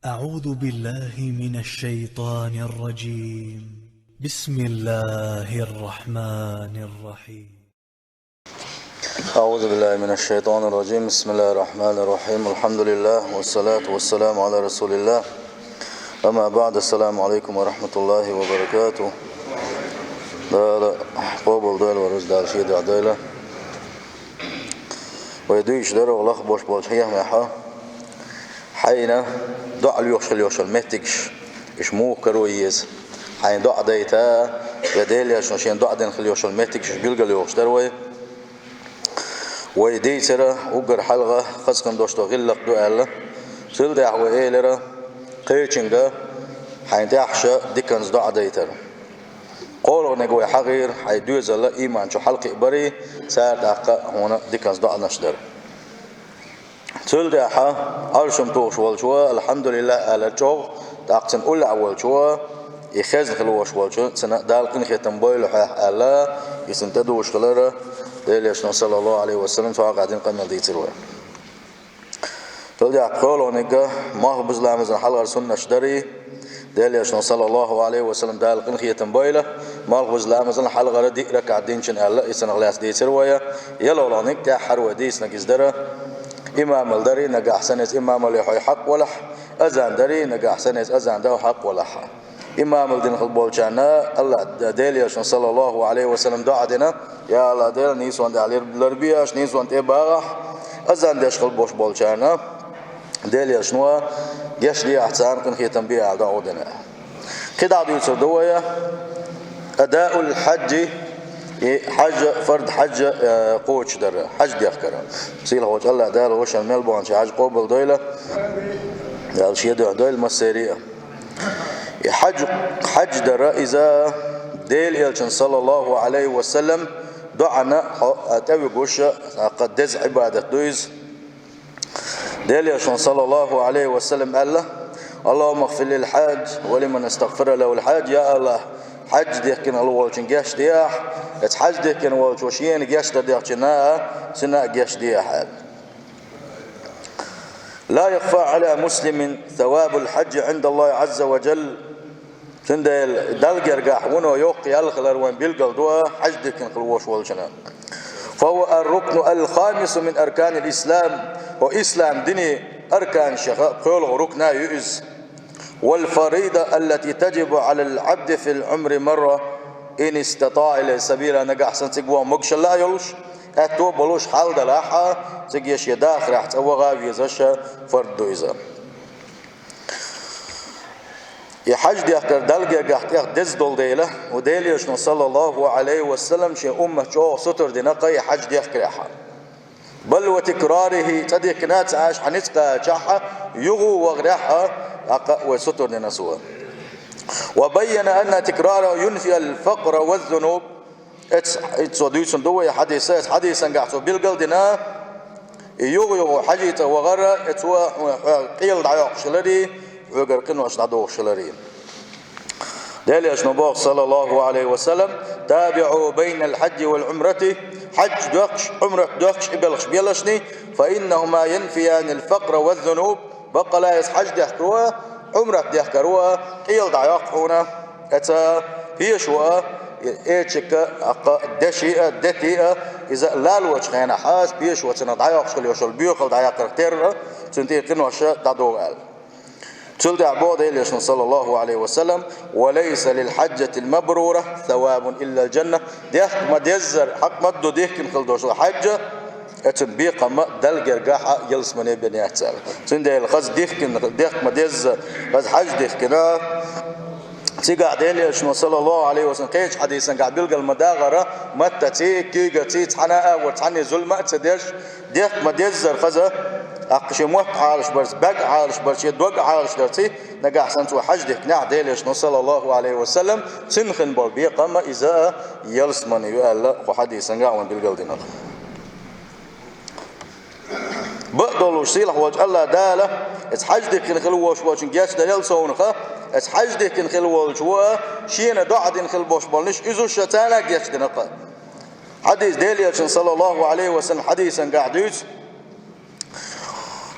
أعوذ بالله من الشيطان الرجيم. بسم الله الرحمن الرحيم. أعوذ بالله من الشيطان الرجيم. بسم الله الرحمن الرحيم. الحمد لله والصلاة والسلام على رسول الله. أما بعد، السلام عليكم ورحمة الله وبركاته. دال قبل دال ورز دال شيء دال ويدويش دار والله بوش بوش هي محا حينا دع اليوش المتكش إيش مو كرويز حين دع ديتا يديل عشان شين دع دين خليوش المتكش بيلقى اليوش دروي ويدي ترى وقر حلقة خصكم دوشتو غلق دو ألا سيل دعوة إيلرا قيتشنغا حين تحشى ديكنز دع ديتا قولوا نقوي حغير حيدوز الله إيمان شو حلقة بري سار دعقة هنا ديكنز دع نشدر سيل دعها أرشم توش والشوا الحمد لله على الجو دعقتن أول أول شوا يخزن خلوش والشوا سنة دالقن ختم بويل حيح ألا يسنتدوش خلرا ديليش صلى الله عليه وسلم سواء قاعدين قمنا ديتروه تلدي قولوا نقا ما هو بزلامز حلقة سنة شدري ديليش صلى الله عليه وسلم دالقن ختم بويله ما هو بزلامز حلقة ردي ركعدين شن ألا يسنغلاس ديتروه يلا ولا نقا حرو ديس نقزدره إمام الدري نجا حسنس إمام اللي حق ولح أذان دري نجا حسنس أذان ده حق ولح إمام الدين خلبولشانا الله ديليش صلى الله عليه وسلم دعدنا يا الله ديل نيسوان دعلي لربياش نيسوان تباغح أذان ديش خلبوش بولشانا ديليش نوا يشلي أحسان كن ختم بيها دعودنا كده عدو يصير دوية أداء الحج حج فرد حج قوتش در حج دي أفكاره سيل هوج الله دال وش الملبون شي حج قبل دويلة دال شي دويل مسيرية حج در إذا ديل إلشن صلى الله عليه وسلم دعنا أتوي قوش قدز عبادة دويز ديل إلشن صلى الله عليه وسلم الله اللهم اغفر للحاج ولمن استغفر له الحاج يا الله حج ديكن الأول جاش دياح حج ديكن الأول وشين جاش دياح سنا جاش دياح لا يخفى على مسلم ثواب الحج عند الله عز وجل سندل دلجر قاحونه يوقي الخلر وين بيلقى دوا حج ديكن الأول والجنا فهو الركن الخامس من أركان الإسلام وإسلام ديني أركان شخاء قول ركنا يؤز والفريضة التي تجب على العبد في العمر مرة إن استطاع إلى سبيل نجا أحسن تقوى مقش لا يلوش أتو بلوش حال دلاحة تجيش يداخ راح توغا بيزش فرد إذا يحج دي أكتر دلقة قحت دز دول ديله وديليش صلى الله عليه وسلم شيء أمة شو ستر دينقة يحج دي أكريحة بل وتكراره تديك ناس عاش حنسقى شحة يغو وغرحة وستر لنسوه وبين أن تكراره ينفي الفقر والذنوب اتسوديسون دوية حديثا قاعدوا بالقلدنا يغو حجيته وغرى اتسوا قيل دعيق شلري وقرقنوا اشتعدوه شلري دليش نبوغ صلى الله عليه وسلم تابعوا بين الحج والعمرة حج دوكش عمرة دوكش إبلغش بيلشني فإنهما ينفيان الفقر والذنوب بقى لا يسحج ديحكروها عمرة ديحكروها قيل دعيقونا اتا بيشوا ايشك دشيئة دتيئة إذا لا الوجه خينا حاس بيشوا تنا دعيقش خليوشل بيوخل دعيق كتير تنتي قنوش دعدوغال تلد عبود إليش صلى الله عليه وسلم وليس للحجة المبرورة ثواب إلا الجنة ديخ ما ديزر حق مدو ديخ كن خلدوش الحجة اتنبيق ما دلقر قاحة يلس من ابن يحتسال سنده الخز ديخ ما ديزر بس حج ديخ كنا تيقع ديليش صلى الله عليه وسلم كيش حديثا قاعد بيلقى المداغرة متى تي كيغا تي تحنا وتحني ظلمة تديش ديخ ما ديزر خزة أقشي موق عالش برس بق عالش برس يدوق عالش درتي نجا أحسن تو حج ديك نع ديليش صلى الله عليه وسلم سنخن بالبيقة ما إذا يلس من يقال وحديثا قاعد بالقلدنا بقدلوش سيلح وجه الله داله اتحج ديك نخلوش وجه جاش دليل سونخه اتحج ديك نخلوش وجه شينا دعد نخلوش بالنش إذا شتانا جاش دنقه حديث ديليش صلى الله عليه وسلم حديثا قاعد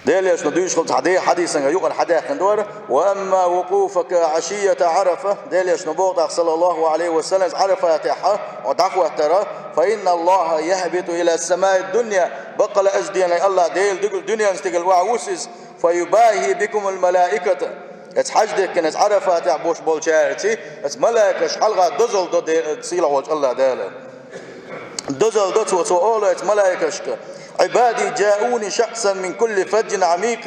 ديليش ندوش خلط حديثا يقر حداك ندور وأما وقوفك عشية عرفة ديليش نبوغ صلى الله عليه وسلم عرفة تحا ودعوة ترى فإن الله يهبط إلى السماء الدنيا بقل أجدين الله ديل دقل دنيا نستقل وعوسس فيباهي بكم الملائكة اتحجدك كنت عرفة تعبوش بولشارتي ملائكة حلقة دزل دو سيلا وجه الله دالا دزل دو وسؤال ملائكة شكا عبادي جاءوني شخصا من كل فج عميق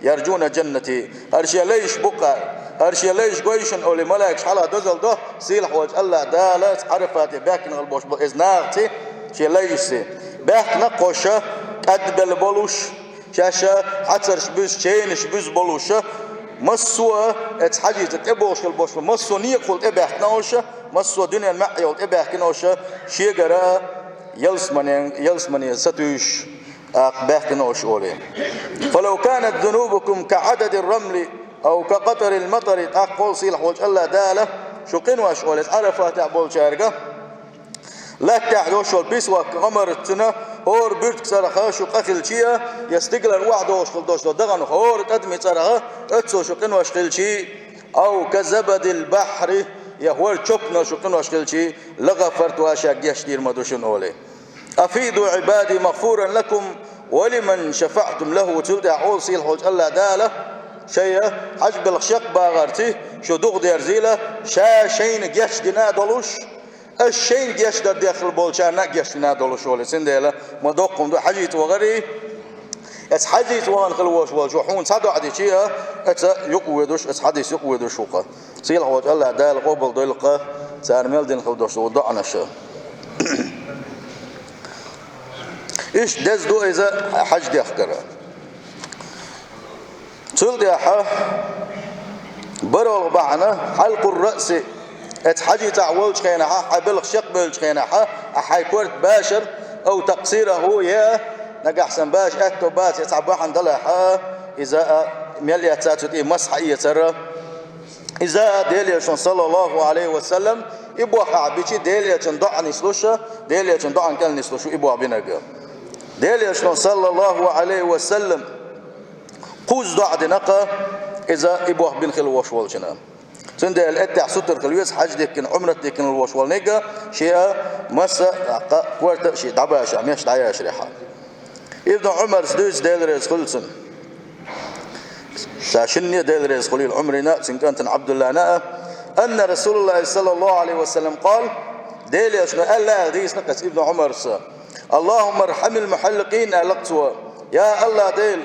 يرجون جنتي هرشي ليش بقى هرشي ليش قويشن أولي ملاك حالا دزل ده سيلح وجه الله دالت عرفاتي باكن البوش إذناغتي شي ليش سي باكنا قوشة أدبل بولوش شاشة حتر شبوز شين شبوز بولوشة مسوا اتحاجي تتبوش البوش مسوا نيقول إباكنا وشة مسوا دنيا المعي والإباكنا وشة شيقرا يلسمني ستوش باكنوش أولي فلو كانت ذنوبكم كعدد الرمل أو كقطر المطر أقول صيلح وجه الله دالة شو قنواش أولي عرفة تعبول شارقة لا تحدوش والبيسوة غمر التنا هور بيرتك سرخة شو قتل شيء يستقلر وحده وش خلدوش دغن هور تدمي سرخة اتسو شو قنواش خل شيء أو كزبد البحر يهور شبنا شو قنواش خل شيء لغفرت واشاق يشتير مدوشن أولي أفيدوا عبادي مغفورا لكم ولمن شفعتم له تلدع عول صيل حوج الله داله شيء حجب الخشق باغرتي شو دوغ دير زيله شين جيش دينا دولوش الشين جيش در داخل بولشانا جيش دينا دولوش ولي سنديله ما دوقكم دو حجيت وغري ات حجيت وان خلوش والجوحون صدوا عدي شيء ات يقودوش ات حديث يقودوش وقا صيل حوج الله داله قبل دلقه سار ميلدين خلدوش ودعنا شو إيش دز دو إذا حج دي أخكرا تل دي أحا برو بعنا حلق الرأس اتحجي تعول شخينا حبلغ شق شخينا أحي كورت باشر أو تقصيره يا نقحسن باش أكتو باش يتعبوحن دلحا إذا ميلي أتاتت إيه مسحة ترى إذا ديليشن صلى الله عليه وسلم إبوح عبيتي ديليشن ضع نسلوشا ديليشن ضع كان نسلوشو إبوح بنقا ديليشن صلى الله عليه وسلم قوز ضع دنقا إذا إبوح بن خلوش والجنا سند الأتع ستر خلويس حج ديكن عمرة ديكن الوش والنجا شيء مسا قوارت شيء دعباش عميش دعياش ريحة ابن عمر سدوس ديلريز خلصن ساشني ديلريز خليل عمرنا سنكنت عبد الله ناء أن رسول الله صلى الله عليه وسلم قال ديليش قال لا ديس نقص ابن عمر اللهم ارحم المحلقين ألقتوا يا الله ديل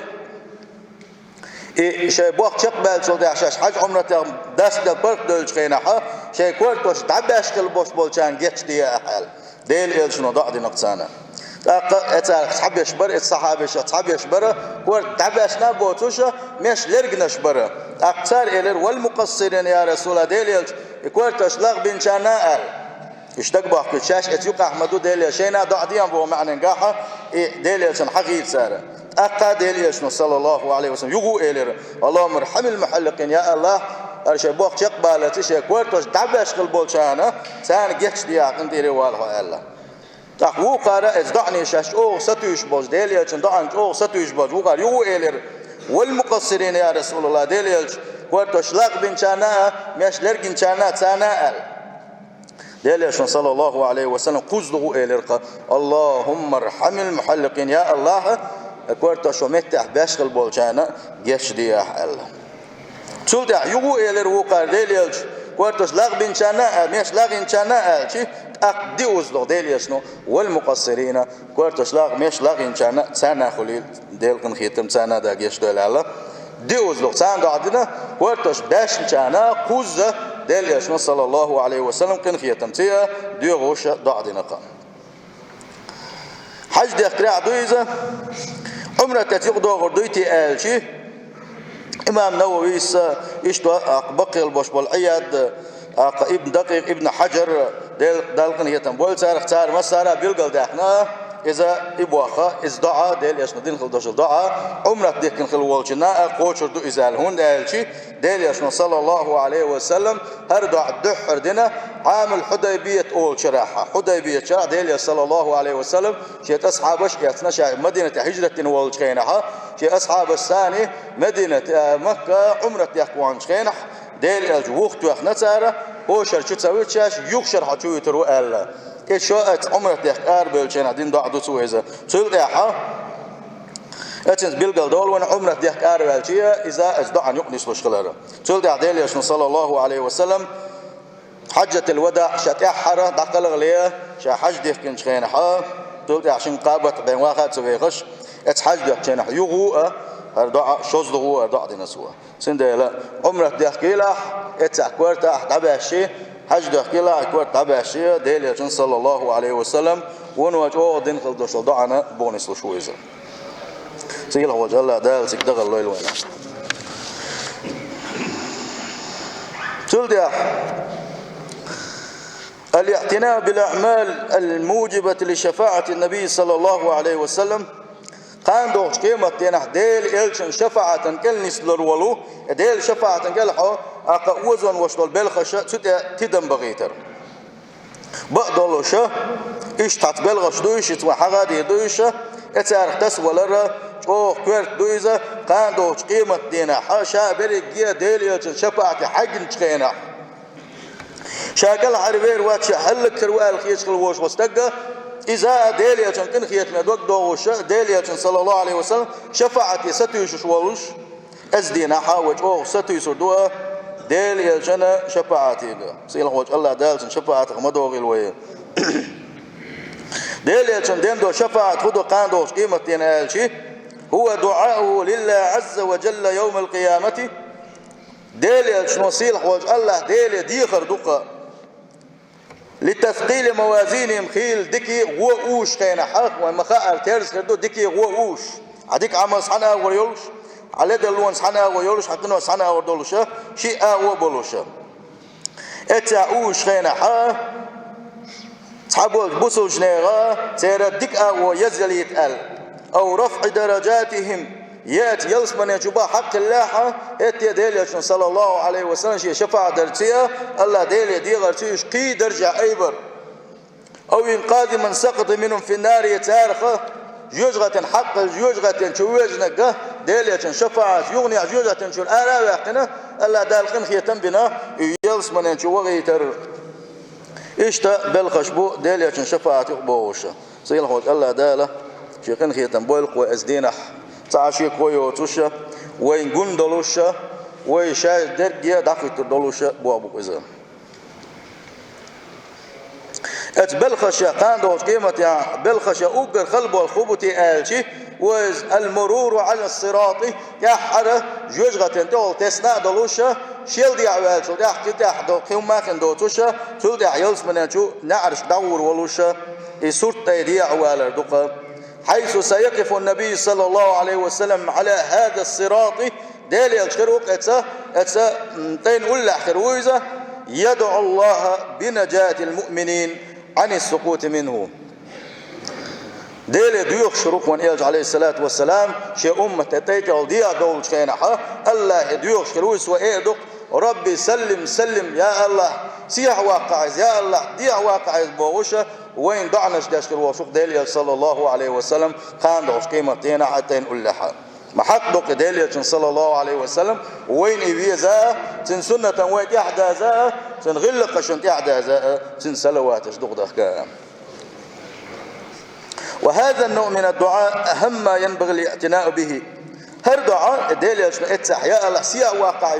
شيء بوق شقبل شو ده عشان حج عمرة دست البرق دول شيناها شيء كورت وش تعبش كل بوش بولشان جتش دي أحل ديل إل شنو ضاع دي نقصانه أصحاب يشبر الصحابة أصحاب يشبر كورت تعبش نابوتوشة مش لرجنا شبره أكثر إلر والمقصرين يا رسول الله ديل كورت أشلاق بن شناء اشتق بحكي شاش اتيوق أحمدو ديل شينا ضاع ديان بو معنى نجاحه ديل شن حقيقة سارة أقا ديل شنو صلى الله عليه وسلم يقول إلر اللهم ارحم المحلقين يا الله أرشي بوق شقبالتي شي كورتوش تعبش البولشانة سان جيتش دياق نديري والها الله تقو قارا ازدعني شاش او ستوش بوز ديل شن دعن او ستوش بوز وقال يقول إلر والمقصرين يا رسول الله ديل كورتوش لاق بن شانا مش لرجن شانا تانا ديليش صلى الله عليه وسلم قصده إلرقا اللهم ارحم المحلقين يا الله كورتا شومتح باشغل بولجانا جيش دياح الله تولدع يقو إلر وقار ديليش كورتاش لاغ بن شانا مش لاغ شانا الشي أقديوز له ديليش نو والمقصرين كورتاش لاغ مش لاغ شانا سانا خليل ديلقن خيتم سانا دا جيش ديال الله ديوز له سان قاعدنا كورتاش باش شانا قوزة ديليش صلى الله عليه وسلم كن خيتم تيا ديوغوش ضعدنا قام حج دي اختراع دويزة عمرة تتيق دوغر دويتي آلشي إمام نووي إشتو بقي البوش بالعياد ابن دقيق ابن حجر دالقن هيتم بول سار اختار مسارة بيلقل داحنا إذا إبواخا إز دعاء ديل يشنا دين خل دشل دعاء عمرك ديكن خل والجنا قوشر دو إزال هون دالشي ديل يشنا صلى الله عليه وسلم هر دعاء دحر دينا عامل حديبية أول شراحة حديبية شراح ديل صلى الله عليه وسلم شيء أصحابش يتنا شاعر مدينة هجرة والجخينها شيء أصحاب الثاني مدينة مكة عمرك يقوان شخينح ديل الجوخت ويخنتاره هو شرشو تسوي شاش يخشر حتشو يترو ألا كشاءت عمرك يختار بالجنة دين ضعدو سويزة تقول يا أتنس بيلقى دول وأنا عمرك يختار بالجية إذا أجدع أن يقنص لشغلها تقول يا ديل يا صلى الله عليه وسلم حجة الوداع شتيحرة دقل غليه شحج ديك كنش خينها تقول يا عشان قابت بين واحد سويخش أتحج ديك كنح يغوء أردع شوز ضغوء أردع دينا سوا سندلا عمرك ديك اتعكورتا تبعشي حج دخيلا أكبر تبعشي ديل صلى الله عليه وسلم ونواجه دين خل دشل دعنا بونس لشويزه سيلا وجه الله دال سيك دغل ليل وين تلدع الاعتناء بالأعمال الموجبة لشفاعة النبي صلى الله عليه وسلم قان دوش كيما تينح ديل إلشن شفاعة كل نسلر ولو ديل شفاعة كل حو أقوزن وشتول بالخشة تدم بغيتر بقدلوشة إيش تعتبلغش دويش تسمحها دي دويشة اتعرف تسولر أو كورت دويزة قان دوش كيما تينح حاشا بريقيا ديل إلشن شفاعة حقن تخينح شاكل عربير واتشا هلك كروال خيش خلوش وستقى إذا ديليا كن خيتنا دوك دوش ديليا صلى الله عليه وسلم شفاعتي ستيش شوالوش أزدينا حاوج أو ستيش دوا ديليا جنا شفاعتي سيل حوج الله دال شفاعتك مدوغ الوي ديليا دين دو شفاعت خدو قان دوش قيمتين الشي هو دعاءه لله عز وجل يوم القيامة ديليا شنو سيل حوج الله ديليا ديخر دوقا لتثقيل موازينهم خيل دكي ووش كاين حق ومخاء تيرس كردو دكي ووش عديك عمل صحنا ويولش على دلون صحنا ويولش حقنا صحنا ودولشة شيء وبولشة اتعوش كاين حق صحابو بوسو جنيغا تيرا ديك ويزل يتقل او رفع درجاتهم يات يلسمن يجوبا حق الله اتي ديل صلى الله عليه وسلم شفاعة درتيا الله ديل دي غرتيش قي درجة ايبر او انقاذ من سقط منهم في النار يتارخ جوجغة حق جوجغة شويجنك ديل شفاعة يغني جوجغة شو الآلاء ويقنا الله دالقن خيتم بنا يلسمن يجوبا يتر اشتا بالخشبو ديل شفاعة يقبوش سيلحوك الله داله شيخن خيتم بولق وازدينح تعشي كويو توشا وين جندلوشا ويشاش درجيا دافت دلوشا بوابو إذا بلخشة قاندوش قيمة يعني بلخشة أوجر خلبو الخبوتي آلشي وز المرور على الصراط يحرى جوجغة تول تسنا دلوشا شيل دي عوالشو دي حكي دو قيم ماكن دو توشا تول دي عيالس منانشو نعرش دور ولوشا يسورت دي عوالر دوقا حيث سيقف النبي صلى الله عليه وسلم على هذا الصراط دالي الشروق اتسا تين أولا خرويزة يدعو الله بنجاة المؤمنين عن السقوط منه دالي ديوخ شروق وان إلج عليه الصلاة والسلام شيء أمة تتيك الديا دول شينحا الله ديوخ شرويس وإيدق ربي سلم سلم يا الله سيح واقعز يا الله ديع واقعز بوغوشة وين دعنش داشكر وشوق ديليا صلى الله عليه وسلم كان دوش قيمتين حتى نقول لها ما حق دوق ديليا صلى الله عليه وسلم وين إبيه زاء تن سنة وين يحدى زاء تن غلق شنت يحدى زاء تن سلواتش دوق دخكا وهذا النوع من الدعاء أهم ما ينبغي الاعتناء به هر دعاء ديليا اتسح يا الله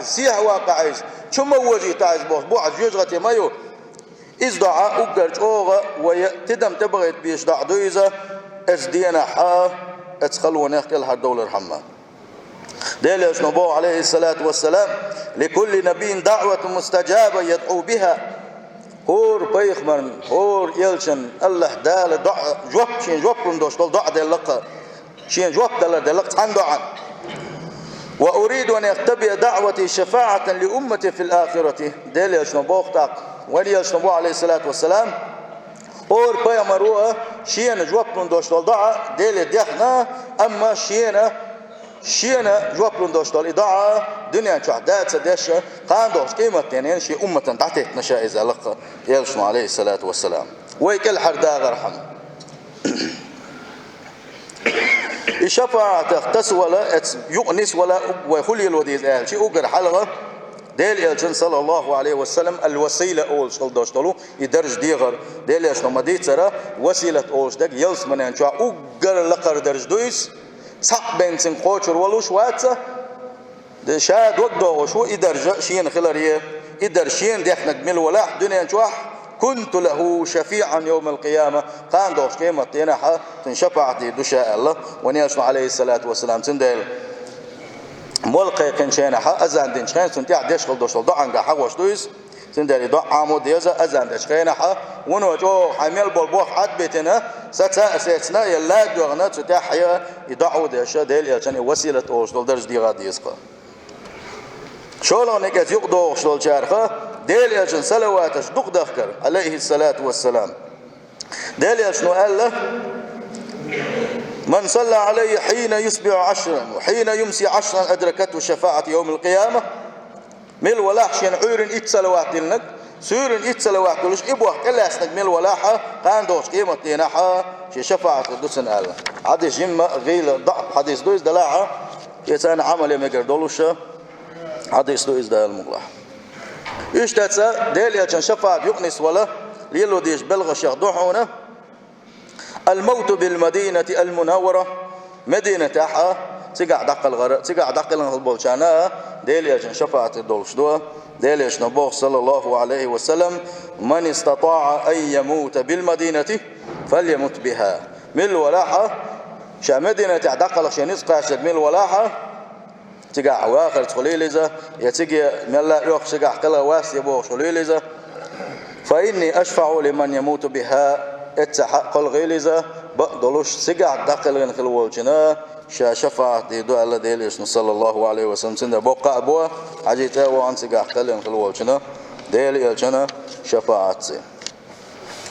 سيح واقعيز شو موجي تعيز بوعد يجغتي مايو إز دعاء أقرج أوغا ويتدم تبغيت بيش دع دويزة أزدينا حا أتخلوا نخكل هالدولة الحمى ديليا نبو عليه الصلاة والسلام لكل نبي دعوة مستجابة يدعو بها هور بيخمن هور يلشن الله دال دعاء جواب شين جواب كندوش دول دعاء دلقة شين جواب دلقة عن دعاء وأريد أن يختبئ دعوتي شفاعة لأمتي في الآخرة ديليا نبو اختاق ولي نبو عليه الصلاة والسلام اور بيامروه شينا جوابلون دوشتول ضاع ديل ديخنا أما شينا جوابلون دوشتول إضاعة دنيا شهدات سديش قان دوش قيمة يعني شيء أمة تحت نشاء إذا لقى يلشن عليه الصلاة والسلام ويكل حرداغ رحم الشفاعة تختص ولا يؤنس ولا ويخلي الوديز أهل شيء أقر حلقة ديل يلشن صلى الله عليه وسلم الوسيلة أول شغل دوشتلو يدرج ديغر ديل يلشن مديت سرا وسيلة أول شدق يلس من أنشاء أقر لقر درج دويس سق بنسن قوشر ولوش واتسا شاد وقدو شو يدرج شين خلاريه يدر شين ديخنك من الولاح دنيا نشوح كنت له شفيعا يوم القيامة قان دوش قيمة تينحا تنشفعت دشاء الله ونياشن عليه الصلاة والسلام تندل ملقي كنشينحا أزان دين شخين سنتيع ديشغل دوشل دعان حوش دويس تندل دع عمود ديزا أزان ديشخينحا ونوجو حميل بولبوخ عد بيتنا ستا أسيتنا يلا دوغنا تنتيع حيا يدعو ديشا ديل يلشان وسيلة أوشدل درج ديغا ديسقا شولون نكت يقدو شلول شارخه ديل يلشن صلواتش دق دخكر عليه الصلاة والسلام ديل يلشنو قال له من صلى عليه حين يصبح 10 وحين يمسي 10 أدركته شفاعة يوم القيامة مل ولاحشين عورن إتصلوات لنك سورن إتصلوات لش إبوه كلا أسنك مل ولاحة قان دوش قيمة لنحا شفاعة الدسن قال حديث جمع غيل ضعف حديث دويس دلاعة يتان عمل يمكر دولوشة حديث دويس دا المغلح إيش تتسا ديل يلشن شفاعة يقنس ولا ليلو ديش بلغش يخضوحونا الموت بالمدينة المنورة مدينة أحا تقع دق الغرق تقع دق البولشانا ديل يلشن شفاعة الدولش دوا ديل يلشن بوخ صلى الله عليه وسلم من استطاع أن يموت بالمدينة فليمت بها من ولاحة شا مدينة دق الشنيس قاشك من ولاحة تقع واخر تخليلزة يتقي ملا يوخ شقع قلا واس يبوخ خليلزة فإني أشفع لمن يموت بها اتحق الغيلزة بقدلوش سقع داخل غن خلوالجنا شفاعة ديدو على ديليش صلى الله عليه وسلم سنة بوقع أبوه عجيته وعن سقع قلن خلوالجنا ديلي الجنا شفاعة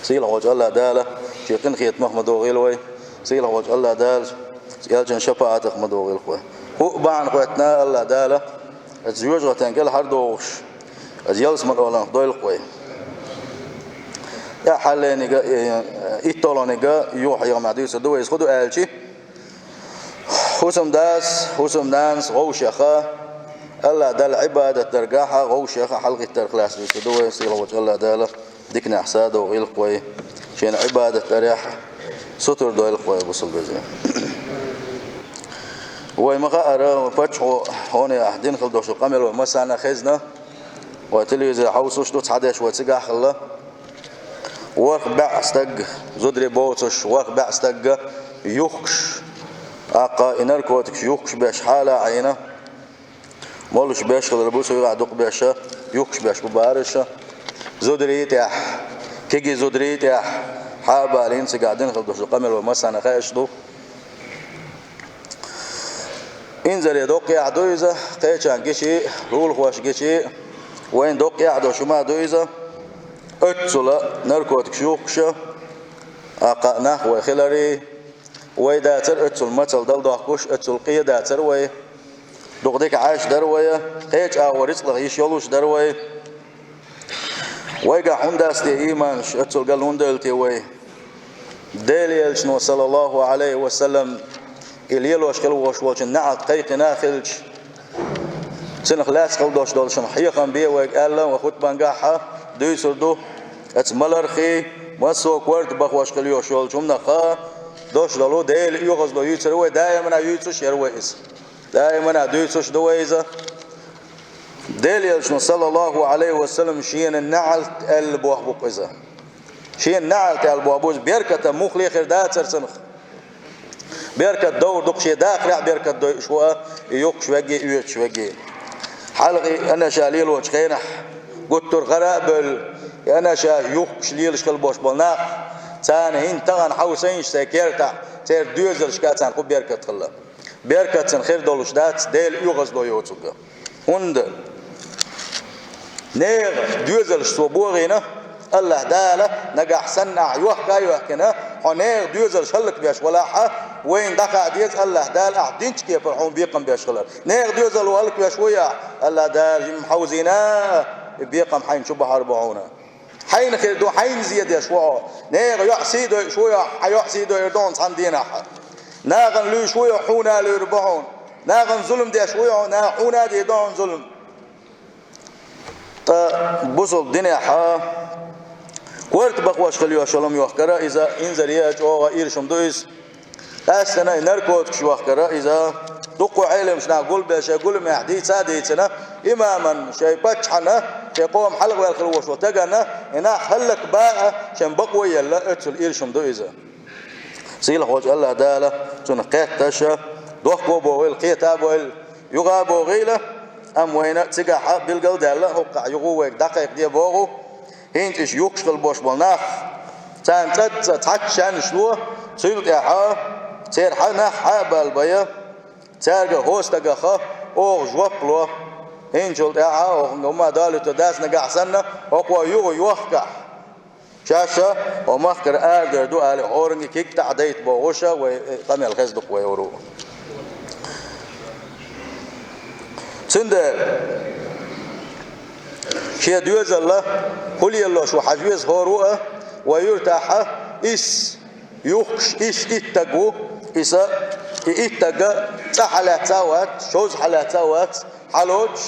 سيلا وجه الله دالة شيقين خيط محمد وغيلوي سيلا وجه الله دال يلجن شفاعة محمد وغيلوي هو بعن قوتنا الله دالة الزيوج غتنقل حردوش الزيالس من أولا دويل قوي يا حالينيغا إيطالونيغا يوحي غماديس دو يسخدو آلشي حسم دانس غوشيخا الله دال عبادة درقاحة غوشيخا حلقة الترخلاس بيسدو يسير وجه الله دالة ديكنا حساد وغيل قوي شين عبادة تريح ستر دويل قوي بصل بزي ويمغا أرى فتحو هوني أحدين خلدوشو قمل ومسانا خزنا وتليزي حوصوش دوت حداش وتسقاح الله وق بعستق زدري بوتش وق بعستق يخش أقا إنركوتك يخش باش حالة عينه مولش باش خلر بوسو يقعدوق باش يخش باش ببارش زدري تاح كيجي زدري تاح حابة لينس قاعدين خلدوش القمل ومسانا خاشدو إنزل يدوق يعدو إذا قيتشان كيشي رول خوش كيشي وين دوق يعدو شما دو إذا أتسلا نركوتك شوكشة أقناه وخلري ويداتر أتسل متل دل داكوش أتسل قيا داتر وي دقدك عاش دروي قيش أوريس لغيش يلوش دروي ويقع هنداستي إيمانش أتسل قال هندلتي وي ديلي شنو صلى الله عليه وسلم إليلوش خلوش والش نعت قيق ناخلش سنخلاص قلدوش دولشن حيقا بيه ويقال له وخد بانقاحة دويسردو اتملرخي مسوك ورد بخواش قليوش والشم نخا دوش دولو ديل يغزلو يتسروي دائما يتسوش يرويز دائما دويسوش دويزة ديل يلشن صلى الله عليه وسلم شين النعل البوح بقزة شين نعل البوابوز بيركة مخلي خير داتر سنخ بيركة دور دقشي داخل بيركة دو شوى يوكش وجي يوتش وجي حلقي أنا شاليل وشخينح قلت الغرابل أنا شا يوكش ليلش كالبوش بالناق تان هين تغن حوسينش سيكيرتا تير دوزلش كاتان قو بيركة خلا بيركة سن خير دولش دات ديل يغزلو يوتوغا هند نيغ دوزلش صبوغينا الله داله نجح سنع يوحكا يوحكنا حنير ديوزل شلك بيش ولاحة وين دقا ديز الله دال أعدينش كيف رحون بيقم بيش خلال نير ديوزل والك بيش ويا الله دال محوزينا بيقم حين شبه 40 حين كدو حين زيادة شوية نير يحسيدو شوية حيحسيدو يردون صندينا ناغن لو شوية حونا ليربعون ناغن ظلم دي شوية نا حونا دي دون ظلم بوصل دنيا حا ورت بقواش خليو شلوم يوخكرا إذا إنزرياج أو إيرشم دويس أستنا نركوت شوخكرا إذا دقو علم شنا قول باشا قول ما حديث ساديتنا إماما شيء بتشحنا شيء قوم حلق والخلوش وتجنا هنا خلك بقى شن بقوي يلا أتل إيرشم دويزا سيل خوج الله داله تنقيت تشا دوخو بوغيل قيتا بوغيل يغا بوغيله أم وين تجاه بالجل داله هو قا يغوك دقيق دي بوغو هينت إيش يكشل بوش بالناخ تان تتحكشان شلوه سيل يا تير حنا حابل بيا ترجع هوست جخا أو جوابلو هينجول يا أو نوما دالو تداس نجح سنة أو يو يوخكا شاشة ومخكر أردر دو على أورنج كيك تعديت بوغوشة وقمي الخزدق ويورو سندر شيء ديوز الله كل الله شو حجوز هروء ويرتاح إس يخش إس إتجو إسا إتجا تحلات سوات شوز حلات سوات حلوش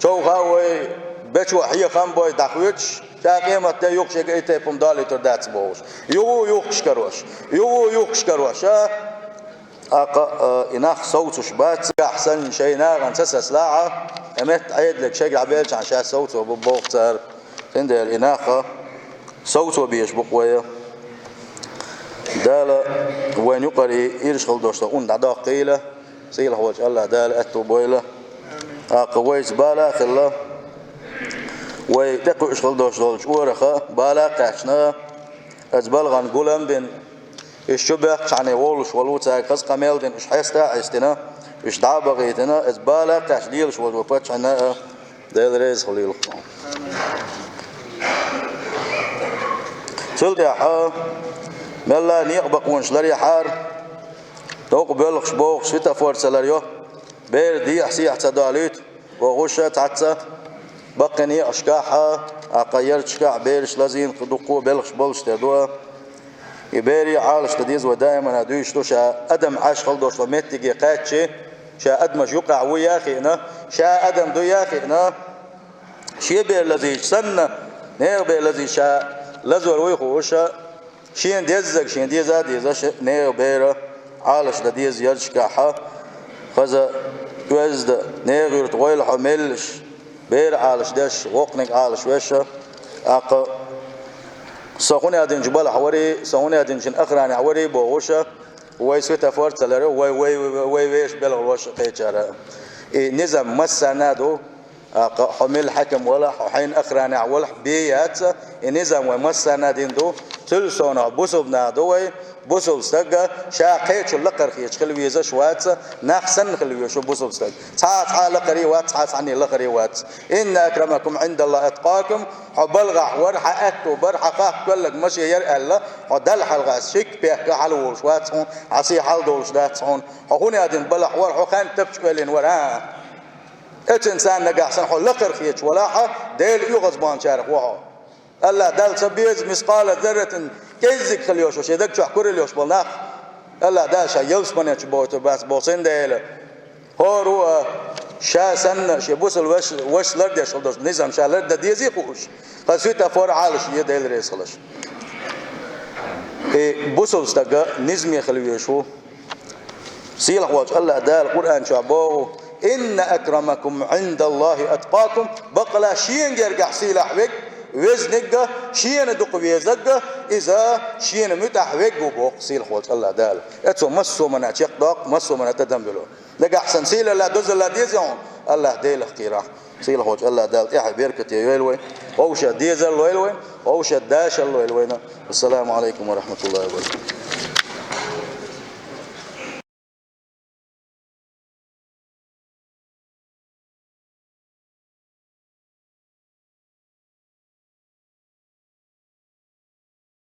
شو هاوي بتشو حيا خام بوي دخويتش شاكي متى يخش إتى بمدالي تردات بوش يخش كروش يخش كروش إناخ صوتش بات أحسن شيء ناغن تسس لاعة أمت عيد لك شيء عبيلش عن شاء صوته ببوقتر تندل الإناخة صوته بيش بقوية دالة وين يقري يرشغل دوشتا أون دعدا قيلة سيل هوج الله دالة أتو بويلة قويس بالا خلا ويتقو إشغل دوشتا ورخة بالا قاشنا أزبالغان قولم بين الشبه يعني والش والوتا قص قميل دين إيش حيستا عستنا إيش دعبة غيتنا أزبالة قاشليل شو والوقت عنا دال ريز خليل سلت يا حا ملا نيقبق ونشلري حار توق بلغش بوغ شتا فورس لريو بير دي حسي احتداليت وغوشة تعتسا بقني أشكاحا أقيرت شكاح بيرش لازين قدقو بلغش بلش تردوها يبيري عالش تديز ودائما هدوش شا أدم عاش خلدوش ومتقي قاتشي شا أدمش يقع وياخينا شا أدم دو ياخينا شي بير لذي سنة نير بير لذي شا لزور ويخوشا شين ديزك شين ديزا ديزا نير بير عالش تديز يرشكاحا خذا يوزد نير يرتغيل حملش بير عالش دش وقنك عالش وشا أق سخوني أدين جبال حوري سخوني أدين جن أخراني حوري بوغوشة ويسويتا فورت لري ويش بلغوش قيتشارا نظام مسانادو حمل حكم ولا حين أخراني ولا بيات نظام ومسانادين دو تلسونا بوسبنا دوي بوسب استجا شاقيت اللقر خيش خلوي يزا شوات نحسن خلوي شو بوسب استج تعال لقري وات تعال عني لقري وات إن أكرمكم عند الله أتقاكم حبلغ ورح أتو برح قاق كلك ماشي ير الله حدل حلقة شيك بيك حلو شوات هون عصي حل دول شدات هون هوني أدين بلح ورح خان تبشكلين ورا إنسان نجح سن حل لقر خيش ولاحة ديل يغزبان شارك وها الله دل سبيز مسقال ذرة كيزك خليوش وشي دك شو حكور اليوش بالناخ الله دا شا يلس بنيش بوتو بس بوسين ديله هو رو شا سن شي بوسل وش لرد يشلدوش نظام شا لرد ديزي خوش فسويتا فور عالش يديل ريسلش بوسل استقا نظمي خليوشو سيل حواج الله دا القرآن شعبوه إن أكرمكم عند الله أتقاكم بقلا شين يرجع سيلح بك وزنجة شين دق ويزجة إذا شين متحوج وبوق سيل خوت الله دال أتو مسو من أشياء دق مسو من أتدمبلو لقى أحسن سيل لا دوز الله ديزون الله ديل اختيرا سيل خوت الله دال إحد بيركة يلوي أوش ديزل ويلوي أوش داش الله يلوينا السلام عليكم ورحمة الله وبركاته